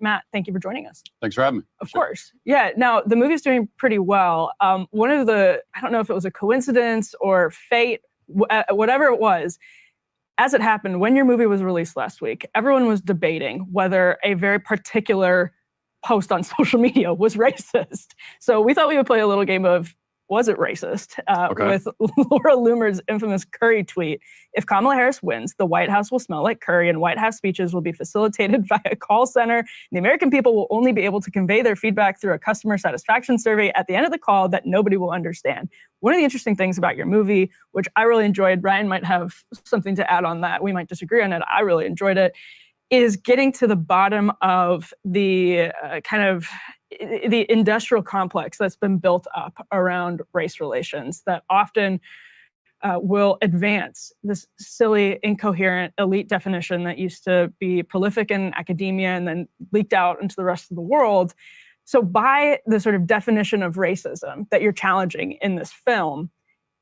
Matt, thank you for joining us. Thanks for having me. Of course. Yeah. Now, the movie's doing pretty well. One of the, I don't know if it was a coincidence or fate, whatever it was, as it happened, when your movie was released last week, everyone was debating whether a very particular post on social media was racist. So we thought we would play a little game of was it racist with Laura Loomer's infamous curry tweet. If Kamala Harris wins, the White House will smell like curry and White House speeches will be facilitated by a call center. The American people will only be able to convey their feedback through a customer satisfaction survey at the end of the call that nobody will understand. One of the interesting things about your movie, which I really enjoyed, Ryan might have something to add on that, we might disagree on it, I really enjoyed it, is getting to the bottom of the the industrial complex that's been built up around race relations that often will advance this silly, incoherent, elite definition that used to be prolific in academia and then leaked out into the rest of the world. So by the sort of definition of racism that you're challenging in this film,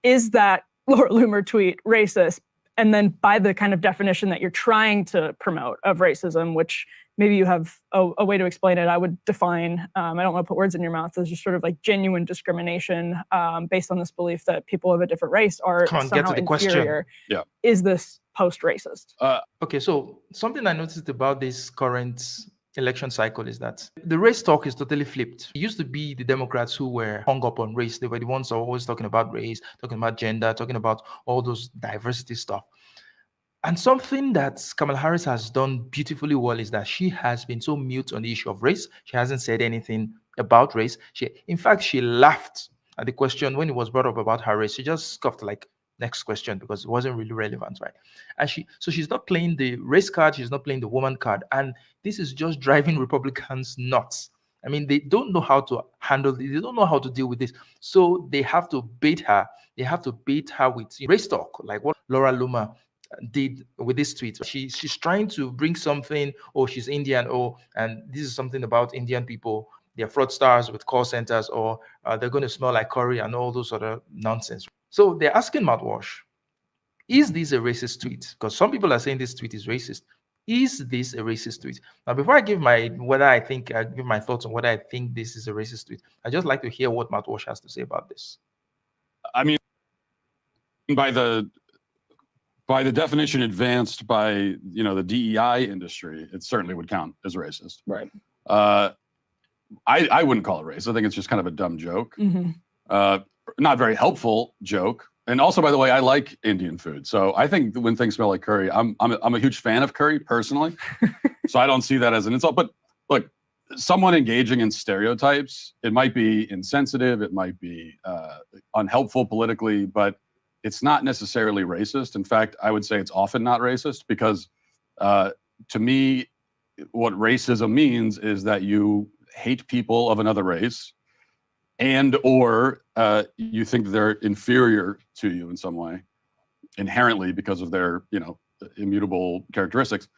is that Laura Loomer tweet racist? And then by the kind of definition that you're trying to promote of racism, which maybe you have a way to explain it, I would define, I don't want to put words in your mouth, as just sort of like genuine discrimination based on this belief that people of a different race are somehow inferior. Yeah. Is this post-racist? Okay, so something I noticed about this current election cycle is that the race talk is totally flipped. It used to be the Democrats who were hung up on race. They were the ones who were always talking about race, talking about gender, talking about all those diversity stuff. And something that Kamala Harris has done beautifully well is that she has been so mute on the issue of race. She hasn't said anything about race. In fact, she laughed at the question when it was brought up about her race. She just scoffed like, next question, because it wasn't really relevant, right? And so she's not playing the race card, she's not playing the woman card, and this is just driving Republicans nuts. I mean, they don't know how to handle this, they don't know how to deal with this, so they have to bait her. They have to bait her with race talk, like what Laura Loomer did with this tweet. She's trying to bring something, she's Indian, and this is something about Indian people. They're fraudsters with call centers, or they're going to smell like curry and all those other nonsense. So they're asking Matt Walsh, is this a racist tweet? Because some people are saying this tweet is racist. Is this a racist tweet? Now, before I give my thoughts on whether I think this is a racist tweet, I'd just like to hear what Matt Walsh has to say about this. I mean, by the definition advanced by the DEI industry, it certainly would count as racist. Right. I wouldn't call it racist. I think it's just kind of a dumb joke. Mm-hmm. Not very helpful joke. And also, by the way, I like Indian food. So I think when things smell like curry, I'm a huge fan of curry personally. So I don't see that as an insult. But look, someone engaging in stereotypes, it might be insensitive, it might be unhelpful politically, but it's not necessarily racist. In fact, I would say it's often not racist because to me, what racism means is that you hate people of another race or you think they're inferior to you in some way inherently because of their immutable characteristics.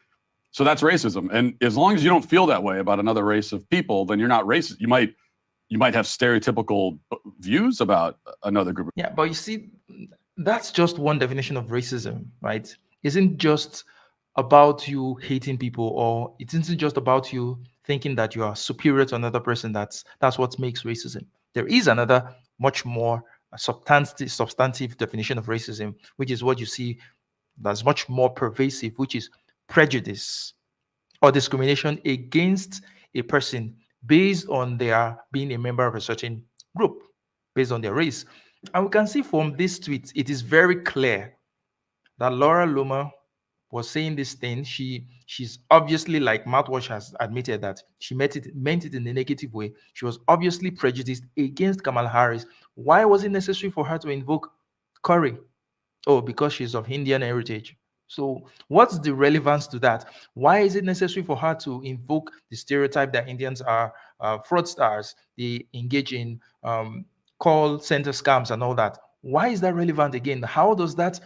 So that's racism. And as long as you don't feel that way about another race of people, then you're not racist. You might have stereotypical views about another group. Yeah, but you see, that's just one definition of racism, right? Isn't just about you hating people, or it isn't just about you thinking that you are superior to another person. That's what makes racism. There is another much more substantive definition of racism, which is what you see that's much more pervasive, which is prejudice or discrimination against a person based on their being a member of a certain group, based on their race. And we can see from this tweet, it is very clear that Laura Loomer was saying this thing. She's obviously, like Matt Walsh has admitted, that she meant it in a negative way. She was obviously prejudiced against Kamala Harris. Why was it necessary for her to invoke curry? Oh, because she's of Indian heritage. So what's the relevance to that? Why is it necessary for her to invoke the stereotype that Indians are fraudsters, they engage in call center scams and all that? Why is that relevant again? How does that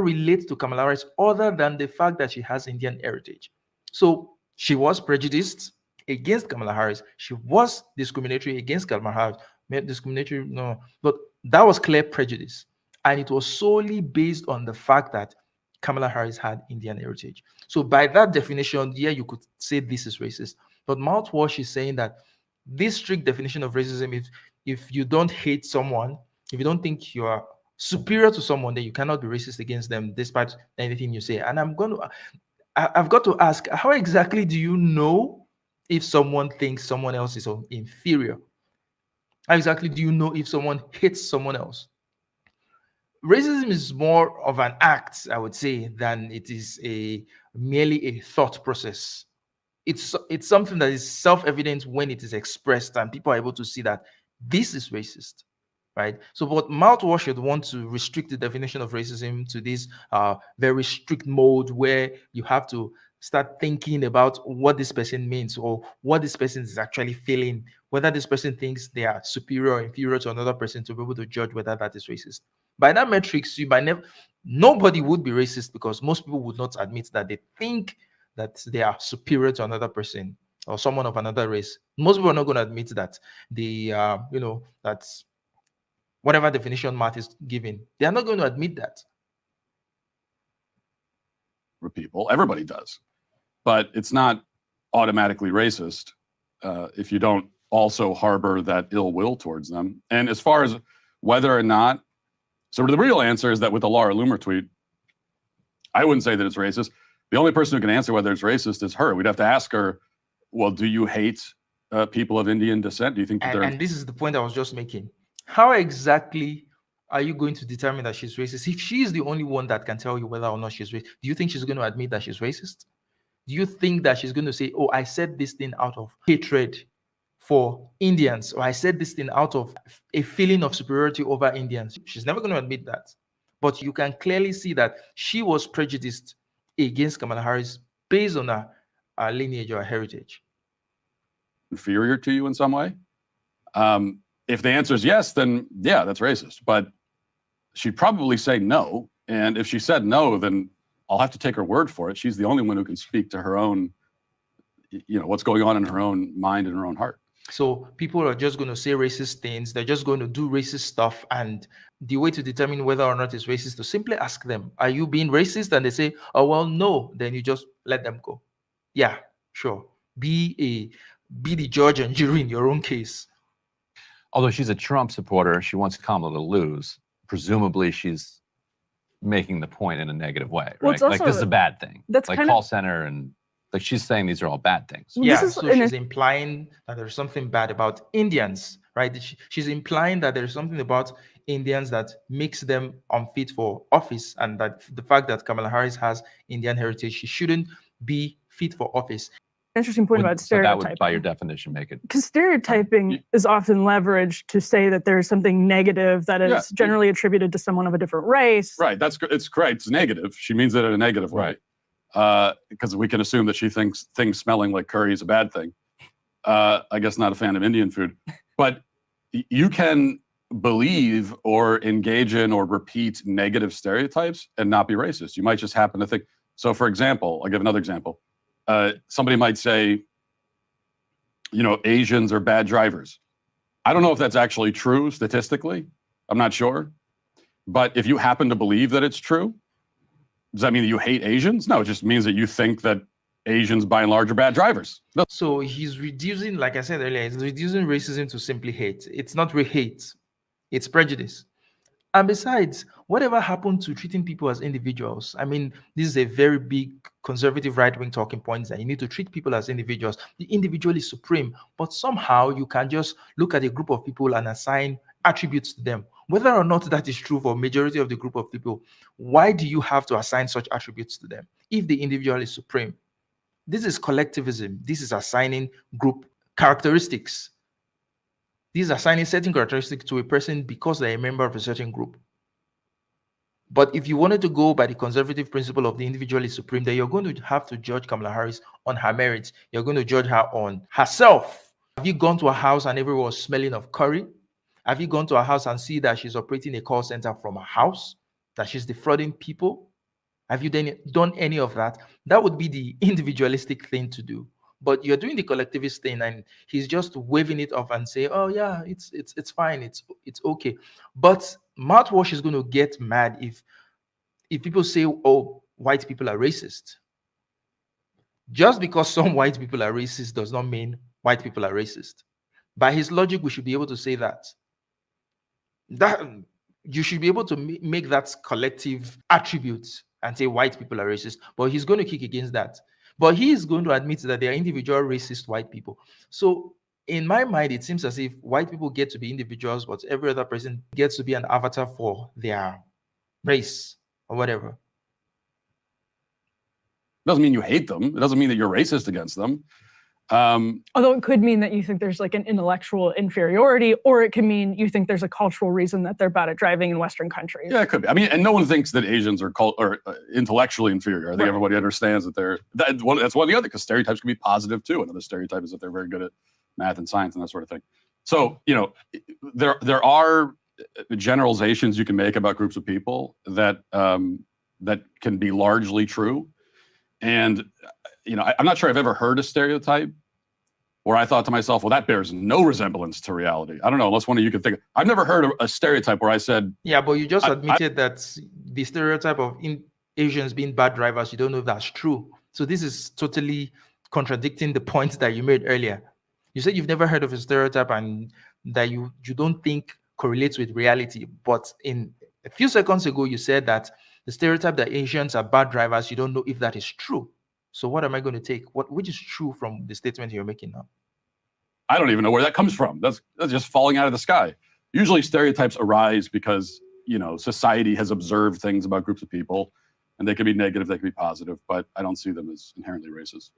relate to Kamala Harris other than the fact that she has Indian heritage? So she was prejudiced against Kamala Harris. She was discriminatory against Kamala Harris. Discriminatory, no, but that was clear prejudice. And it was solely based on the fact that Kamala Harris had Indian heritage. So by that definition, yeah, you could say this is racist. But mouthwash is saying that this strict definition of racism is if you don't hate someone, if you don't think you are superior to someone, then you cannot be racist against them despite anything you say. And I've got to ask, how exactly do you know if someone thinks someone else is inferior? How exactly do you know if someone hates someone else? Racism is more of an act, I would say, than it is merely a thought process. It's something that is self-evident when it is expressed and people are able to see that this is racist, right? So what mouthwash would want to restrict the definition of racism to this very strict mode where you have to start thinking about what this person means or what this person is actually feeling, whether this person thinks they are superior or inferior to another person, to be able to judge whether that is racist. By that metrics, nobody would be racist because most people would not admit that they think that they are superior to another person or someone of another race. Most people are not going to admit that that's whatever definition math is given. They are not going to admit that. For people, everybody does, but it's not automatically racist if you don't also harbor that ill will towards them. And as far as whether or not, so the real answer is that with the Laura Loomer tweet, I wouldn't say that it's racist. The only person who can answer whether it's racist is her. We'd have to ask her, well, do you hate people of Indian descent? Do you think that and this is the point I was just making. How exactly are you going to determine that she's racist? If she is the only one that can tell you whether or not she's racist, do you think she's going to admit that she's racist? Do you think that she's going to say, oh, I said this thing out of hatred for Indians, or I said this thing out of a feeling of superiority over Indians? She's never going to admit that. But you can clearly see that she was prejudiced against Kamala Harris based on her lineage or her heritage. Inferior to you in some way? If the answer is yes, then yeah, that's racist. But she'd probably say no. And if she said no, then I'll have to take her word for it. She's the only one who can speak to her own, what's going on in her own mind and her own heart. So people are just going to say racist things. They're just going to do racist stuff. And the way to determine whether or not it's racist, to simply ask them, are you being racist? And they say, oh, well, no. Then you just let them go. Yeah, sure. Be the judge and jury in your own case. Although she's a Trump supporter, she wants Kamala to lose. Presumably she's making the point in a negative way, right? Well, like this is a bad thing. That's like kind call center and like she's saying these are all bad things. Yeah, so she's implying that there's something bad about Indians, right? She's implying that there's something about Indians that makes them unfit for office, and that the fact that Kamala Harris has Indian heritage, she shouldn't be fit for office. Interesting point about stereotyping. That would, by your definition, make it. Because stereotyping is often leveraged to say that there's something negative that is generally attributed to someone of a different race. Right. It's correct. It's negative. She means it in a negative way. Because we can assume that she thinks things smelling like curry is a bad thing. I guess not a fan of Indian food. But you can believe or engage in or repeat negative stereotypes and not be racist. You might just happen to think. So, for example, I'll give another example. Somebody might say, Asians are bad drivers. I don't know if that's actually true statistically. I'm not sure. But if you happen to believe that it's true, does that mean that you hate Asians? No, it just means that you think that Asians, by and large, are bad drivers. No. So he's reducing, like I said earlier, he's reducing racism to simply hate. It's not hate, it's prejudice. And besides, whatever happened to treating people as individuals? I mean, this is a very big conservative right-wing talking point that you need to treat people as individuals. The individual is supreme, but somehow you can just look at a group of people and assign attributes to them. Whether or not that is true for majority of the group of people, why do you have to assign such attributes to them if the individual is supreme? This is collectivism. This is assigning group characteristics. These are assigning certain characteristics to a person because they're a member of a certain group. But if you wanted to go by the conservative principle of the individual is supreme, then you're going to have to judge Kamala Harris on her merits. You're going to judge her on herself. Have you gone to a house and everyone was smelling of curry? Have you gone to a house and see that she's operating a call center from a house, that she's defrauding people? Have you done any of that? That would be the individualistic thing to do. But you're doing the collectivist thing, and he's just waving it off and say, "Oh yeah, it's fine, it's okay." But mouthwash is going to get mad if people say, "Oh, white people are racist." Just because some white people are racist does not mean white people are racist. By his logic, we should be able to say that. That you should be able to make that collective attribute and say white people are racist, but he's going to kick against that. But he is going to admit that there are individual racist white people. So in my mind, it seems as if white people get to be individuals, but every other person gets to be an avatar for their race or whatever. Doesn't mean you hate them. It doesn't mean that you're racist against them. Although it could mean that you think there's like an intellectual inferiority, or it can mean you think there's a cultural reason that they're bad at driving in Western countries. Yeah, it could be. I mean, and no one thinks that Asians are intellectually inferior. I think everybody understands that that's one of the other, because stereotypes can be positive too. Another stereotype is that they're very good at math and science and that sort of thing. So, you know, there are generalizations you can make about groups of people that that can be largely true. And you know, I'm not sure I've ever heard a stereotype where I thought to myself, well, that bears no resemblance to reality. I don't know, unless one of you could think. I've never heard of a stereotype where I said, yeah, but you just admitted that the stereotype of Asians being bad drivers, you don't know if that's true. So this is totally contradicting the point that you made earlier. You said you've never heard of a stereotype and that you don't think correlates with reality. But in a few seconds ago, you said that the stereotype that Asians are bad drivers, you don't know if that is true. So what am I going to take? Which is true from the statement you're making now? I don't even know where that comes from. That's just falling out of the sky. Usually stereotypes arise because, you know, society has observed things about groups of people, and they can be negative, they can be positive, but I don't see them as inherently racist.